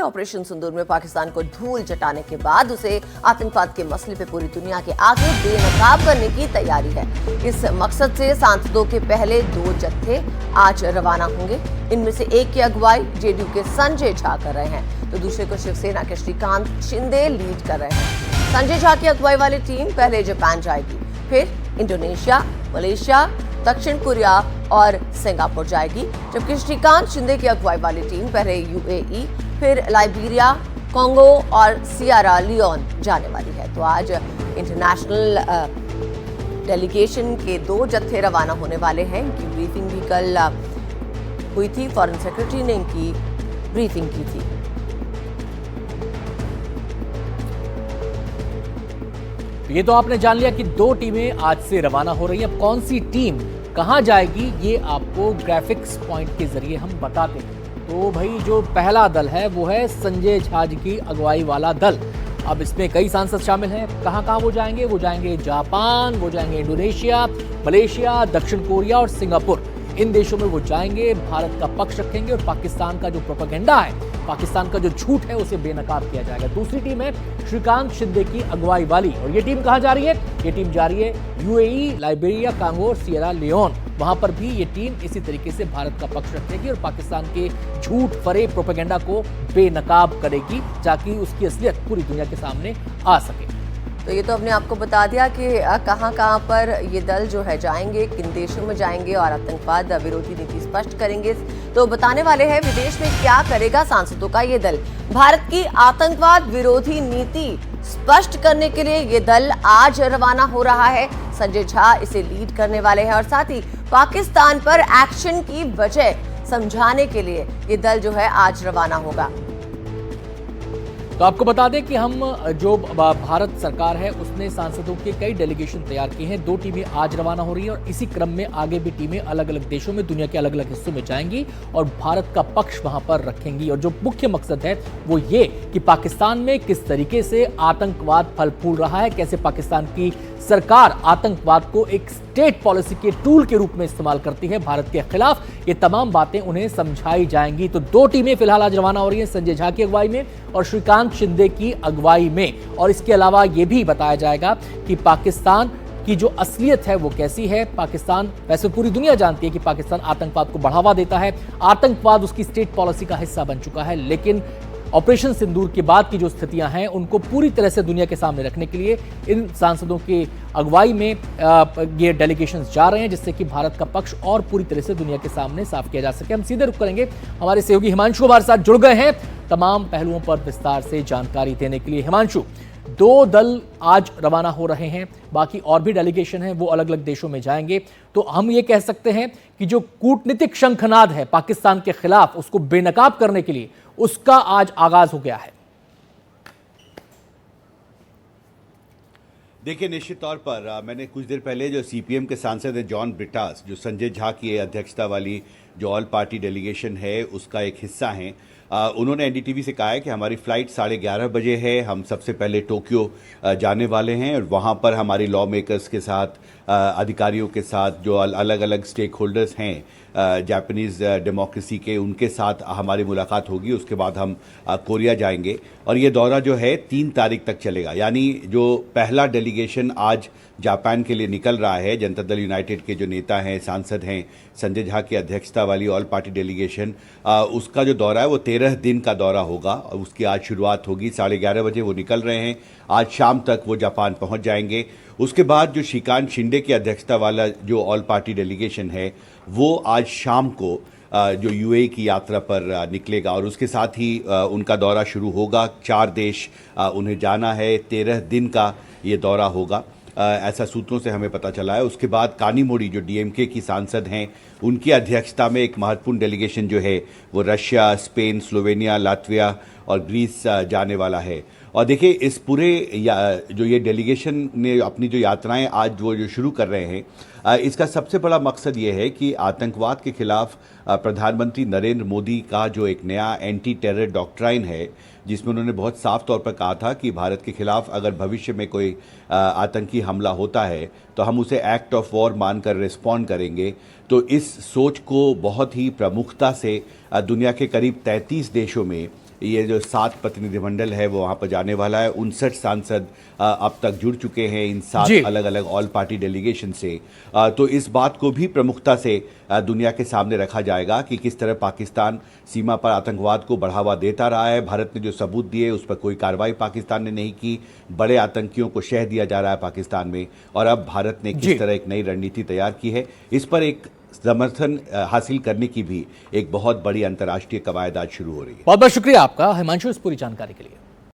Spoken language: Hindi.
ऑपरेशन सिंदूर में पाकिस्तान को धूल चटाने के बाद उसे आतंकवाद के मसले पे पूरी दुनिया के आगे बेनकाब करने की तैयारी है। इस मकसद से सांसदों के पहले 2 जत्थे आज रवाना होंगे। इनमें से एक की अगुवाई जेडीयू के संजय झा कर रहे हैं, तो दूसरे को शिवसेना के श्रीकांत शिंदे लीड कर रहे हैं। संजय झा की अगुवाई वाली टीम पहले जापान जाएगी, फिर इंडोनेशिया, मलेशिया, दक्षिण कोरिया और सिंगापुर जाएगी, जबकि श्रीकांत शिंदे की अगुवाई वाली टीम पहले यूएई, फिर लाइबेरिया, कांगो और सियरा लियोन जाने वाली है। तो आज इंटरनेशनल डेलीगेशन के 2 जत्थे रवाना होने वाले हैं। इनकी ब्रीफिंग भी कल हुई थी, फॉरेन सेक्रेटरी ने इनकी ब्रीफिंग की थी। ये तो आपने जान लिया कि 2 टीमें आज से रवाना हो रही हैं। अब कौन सी टीम कहां जाएगी ये आपको ग्राफिक्स पॉइंट के जरिए हम बताते हैं। तो भाई जो पहला दल है वो है संजय झा जी की अगुवाई वाला दल। अब इसमें कई सांसद शामिल हैं। कहां वो जाएंगे? वो जाएंगे जापान, वो जाएंगे इंडोनेशिया, मलेशिया, दक्षिण कोरिया और सिंगापुर। इन देशों में वो जाएंगे, भारत का पक्ष रखेंगे और पाकिस्तान का जो प्रोपेगेंडा है, पाकिस्तान का जो झूठ है, उसे बेनकाब किया जाएगा। दूसरी टीम है श्रीकांत शिंदे की अगुवाई वाली, और ये टीम कहां जा रही है? ये टीम जा रही है यूएई, लाइबेरिया, कांगो और सियरा लियोन। वहां पर भी ये टीम इसी तरीके से भारत का पक्ष रखेगी और पाकिस्तान के झूठ फरे प्रोपेगेंडा को बेनकाब करेगी, ताकि उसकी असलियत पूरी दुनिया के सामने आ सके। तो ये तो हमने आपको बता दिया कि कहां पर ये दल जो है जाएंगे, किन देशों में जाएंगे और आतंकवाद विरोधी नीति स्पष्ट करेंगे। तो बताने वाले हैं विदेश में क्या करेगा सांसदों का ये दल। भारत की आतंकवाद विरोधी नीति स्पष्ट करने के लिए ये दल आज रवाना हो रहा है। संजय झा इसे लीड करने वाले हैं और साथ ही पाकिस्तान पर एक्शन की वजह समझाने के लिए ये दल जो है आज रवाना होगा। तो आपको बता दें कि हम जो भारत सरकार है उसने सांसदों के कई डेलीगेशन तैयार किए हैं। 2 टीमें आज रवाना हो रही हैं और इसी क्रम में आगे भी टीमें अलग अलग देशों में, दुनिया के अलग अलग हिस्सों में जाएंगी और भारत का पक्ष वहां पर रखेंगी। और जो मुख्य मकसद है वो ये कि पाकिस्तान में किस तरीके से आतंकवाद फल फूल रहा है, कैसे पाकिस्तान की सरकार आतंकवाद को एक स्टेट पॉलिसी के टूल के रूप में इस्तेमाल करती है भारत के खिलाफ। ये तमाम बातें उन्हें समझाई जाएंगी। तो 2 टीमें फिलहाल आज रवाना हो रही हैं, संजय झा की अगुवाई में और श्रीकांत शिंदे की अगुवाई में। और इसके अलावा यह भी बताया जाएगा कि पाकिस्तान की जो असलियत है वो कैसी है। पाकिस्तान, वैसे पूरी दुनिया जानती है कि पाकिस्तान आतंकवाद को बढ़ावा देता है, आतंकवाद उसकी स्टेट पॉलिसी का हिस्सा बन चुका है। लेकिन ऑपरेशन सिंदूर के बाद की जो स्थितियां हैं उनको पूरी तरह से दुनिया के सामने रखने के लिए इन सांसदों की अगुवाई में ये डेलीगेशंस जा रहे हैं, जिससे कि भारत का पक्ष और पूरी तरह से दुनिया के सामने साफ किया जा सके। हम सीधे रुख करेंगे, हमारे सहयोगी हिमांशु हमारे साथ जुड़ गए हैं तमाम पहलुओं पर विस्तार से जानकारी देने के लिए। हिमांशु, 2 दल आज रवाना हो रहे हैं, बाकी और भी डेलीगेशन हैं, वो अलग अलग देशों में जाएंगे। तो हम ये कह सकते हैं कि जो कूटनीतिक शंखनाद है पाकिस्तान के खिलाफ, उसको बेनकाब करने के लिए उसका आज आगाज हो गया है। देखिए, निश्चित तौर पर मैंने कुछ देर पहले जो सीपीएम के सांसद हैं जॉन ब्रिटास, जो संजय झा की अध्यक्षता वाली जो ऑल पार्टी डेलीगेशन है उसका एक हिस्सा हैं, उन्होंने एनडीटीवी से कहा है कि हमारी फ़्लाइट 11:30 बजे है। हम सबसे पहले टोक्यो जाने वाले हैं और वहाँ पर हमारी लॉ मेकर्स के साथ, अधिकारियों के साथ, जो अलग अलग स्टेक होल्डर्स हैं जापानीज़ डेमोक्रेसी के, उनके साथ हमारी मुलाकात होगी। उसके बाद हम कोरिया जाएंगे और ये दौरा जो है 3 तारीख तक चलेगा। यानी जो पहला डेलीगेशन आज जापान के लिए निकल रहा है, जनता दल यूनाइटेड के जो नेता हैं, सांसद हैं, संजय झा की अध्यक्षता वाली ऑल पार्टी डेलीगेशन, उसका जो दौरा है वो 13 दिन का दौरा होगा और उसकी आज शुरुआत होगी। 11:30 बजे वो निकल रहे हैं, आज शाम तक वो जापान पहुंच जाएंगे। उसके बाद जो श्रीकांत शिंदे की अध्यक्षता वाला जो ऑल पार्टी डेलीगेशन है वो आज शाम को जो यूएई की यात्रा पर निकलेगा और उसके साथ ही उनका दौरा शुरू होगा। 4 देश उन्हें जाना है, 13 दिन का ये दौरा होगा, ऐसा सूत्रों से हमें पता चला है। उसके बाद कानीमोड़ी जो डीएमके की सांसद हैं, उनकी अध्यक्षता में एक महत्वपूर्ण डेलीगेशन जो है वो रशिया, स्पेन, स्लोवेनिया, लातविया और ग्रीस जाने वाला है। और देखिए, इस पूरे जो ये डेलीगेशन ने अपनी जो यात्राएं आज वो जो शुरू कर रहे हैं, इसका सबसे बड़ा मकसद ये है कि आतंकवाद के खिलाफ प्रधानमंत्री नरेंद्र मोदी का जो एक नया एंटी टेरर डॉक्ट्राइन है, जिसमें उन्होंने बहुत साफ तौर पर कहा था कि भारत के खिलाफ अगर भविष्य में कोई आतंकी हमला होता है तो हम उसे एक्ट ऑफ वॉर मानकर रिस्पॉन्ड करेंगे। तो इस सोच को बहुत ही प्रमुखता से दुनिया के करीब 33 देशों में ये जो 7 प्रतिनिधिमंडल है वो वहाँ पर जाने वाला है। 59 सांसद अब तक जुड़ चुके हैं इन 7 अलग अलग ऑल पार्टी डेलीगेशन से। तो इस बात को भी प्रमुखता से दुनिया के सामने रखा जाएगा कि किस तरह पाकिस्तान सीमा पर आतंकवाद को बढ़ावा देता रहा है। भारत ने जो सबूत दिए उस पर कोई कार्रवाई पाकिस्तान ने नहीं की। बड़े आतंकियों को शह दिया जा रहा है पाकिस्तान में, और अब भारत ने किस तरह एक नई रणनीति तैयार की है, इस पर एक समर्थन हासिल करने की भी एक बहुत बड़ी अंतर्राष्ट्रीय कवायद आज शुरू हो रही है। बहुत बहुत शुक्रिया आपका हिमांशु इस पूरी जानकारी के लिए।